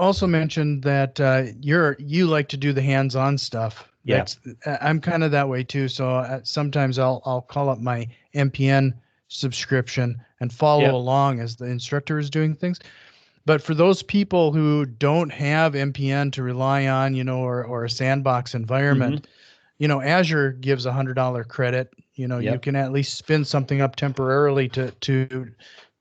also mentioned that you like to do the hands-on stuff. Yeah. I'm kind of that way too. So sometimes I'll call up my MPN subscription and follow Yep. along as the instructor is doing things. But for those people who don't have MPN to rely on, or a sandbox Mm-hmm. environment, Azure gives $100 credit. You Yep. can at least spin something up temporarily to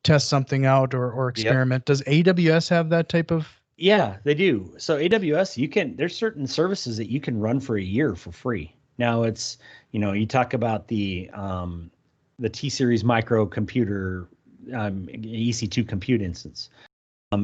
test something out or Yep. experiment. Does AWS have that type of? Yeah, they do. So AWS, there's certain services that you can run for a year for free. Now it's, you talk about the T-Series microcomputer EC2 compute instance.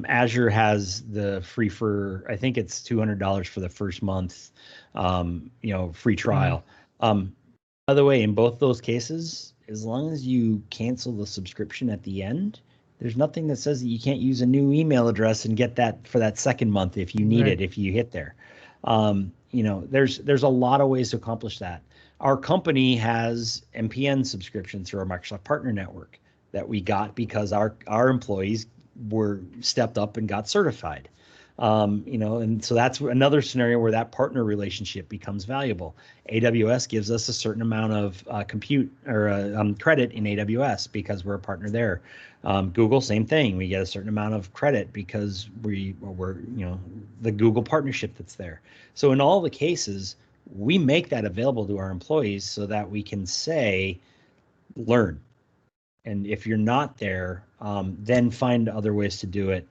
Azure has the free for, I think it's $200 for the first month, free Mm, trial. By the way, in both those cases, as long as you cancel the subscription at the end, there's nothing that says that you can't use a new email address and get that for that second month if you need right. it, if you hit there. There's a lot of ways to accomplish that. Our company has MPN subscriptions through our Microsoft Partner Network that we got because our employees were stepped up and got certified. And so that's another scenario where that partner relationship becomes valuable. AWS gives us a certain amount of compute or credit in AWS because we're a partner there. Google, same thing. We get a certain amount of credit because we're the Google partnership that's there. So in all the cases, we make that available to our employees so that we can say, learn. And if you're not there, then find other ways to do it.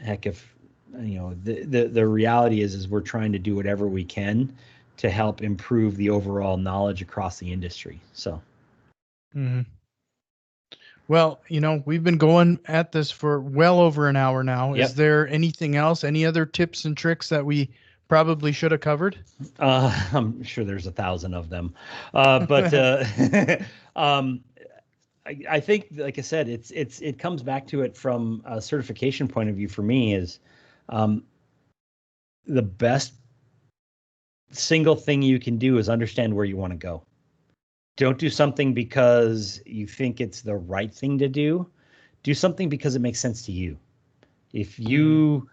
Heck, if the reality is we're trying to do whatever we can to help improve the overall knowledge across the industry. So, Mhm. Well, we've been going at this for well over an hour now. Is yep. there anything else, any other tips and tricks that we probably should have covered? I'm sure there's 1,000 of them, but um, I think, like I said, it comes back to it from a certification point of view. For me, is um, the best single thing you can do is understand where you want to go. Don't do something because you think it's the right thing to do. Do something because it makes sense to you. If Mhm. you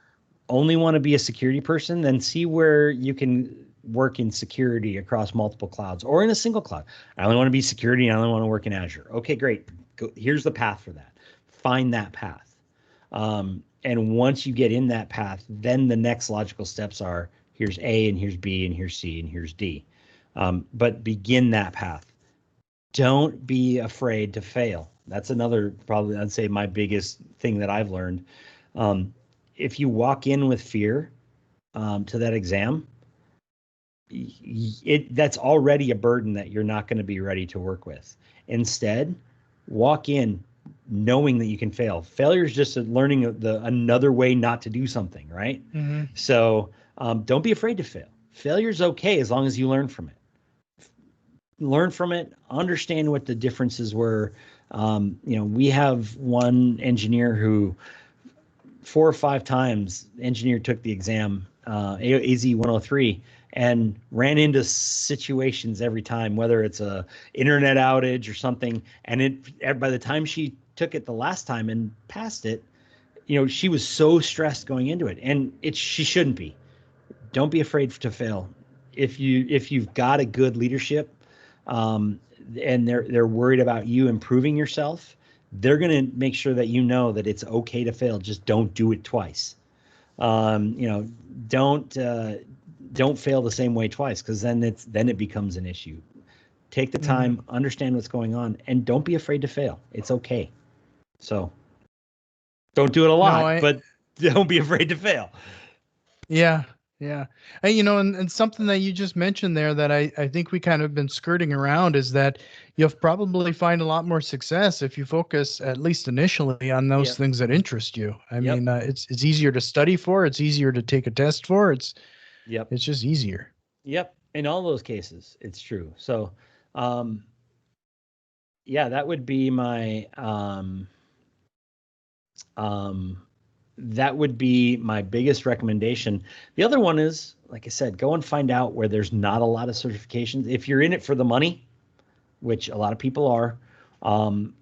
only want to be a security person, then see where you can work in security across multiple clouds or in a single cloud. I only want to be security and I only want to work in Azure. Okay, great. Here's the path for that. Find that path. And once you get in that path, then the next logical steps are here's A and here's B and here's C and here's D. But begin that path. Don't be afraid to fail. That's another, probably I'd say, my biggest thing that I've learned. Um, if you walk in with fear to that exam, that's already a burden that you're not going to be ready to work with. Instead, walk in knowing that you can fail. Failure is just learning another way not to do something, right? Mhm. So don't be afraid to fail. Failure is okay as long as you learn from it. Learn from it, understand what the differences were. We have one engineer who 4 or 5 times the engineer took the exam, AZ 103, and ran into situations every time, whether it's a internet outage or something. And by the time she took it the last time and passed it, she was so stressed going into it, and she shouldn't be. Don't be afraid to fail. If you've got a good leadership, um, and they're worried about you improving yourself, they're going to make sure that that it's okay to fail. Just don't do it twice. Um, you know, don't fail the same way twice, because then it becomes an issue. Take the Mhm. time, understand what's going on, and don't be afraid to fail. It's okay. So don't do it a No, lot, but don't be afraid to fail. yeah, yeah. And, and something that you just mentioned there that I think we kind of been skirting around is that you'll probably find a lot more success if you focus, at least initially, on those Yep. things that interest you. I Yep. mean, it's easier to study for, it's easier to take a test for, Yep. it's just easier. Yep. In all those cases, it's true. So, um, yeah, that would be um, my biggest recommendation. The other one is, like I said, go and find out where there's not a lot of certifications. If you're in it for the money, which a lot of people are,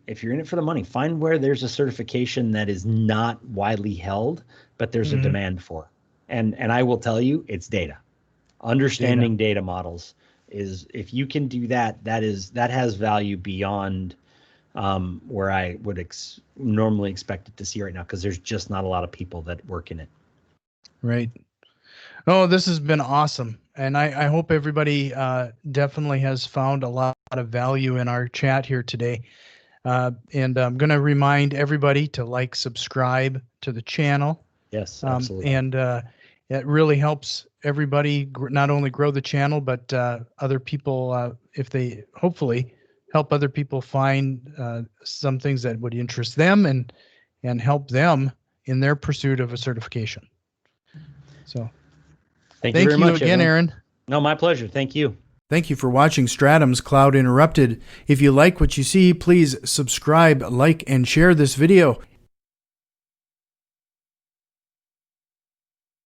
if you're in it for the money, find where there's a certification that is not widely held, but there's a Mhm. demand for. And I will tell you, it's data. Understanding data models is, if you can do that, that has value beyond where I would normally expect it to see right now, because there's just not a lot of people that work in it. Right. Oh, this has been awesome. And I hope everybody definitely has found a lot of value in our chat here today. And I'm going to remind everybody to like, subscribe to the channel. Yes, absolutely. And it really helps everybody not only grow the channel, but other people, if they hopefully help other people find some things that would interest them and help them in their pursuit of a certification. So Thank you thank very you much, again, Aaron. No, my pleasure. Thank you. Thank you for watching Stratum's Cloud Interrupted. If you like what you see, please subscribe, like, and share this video.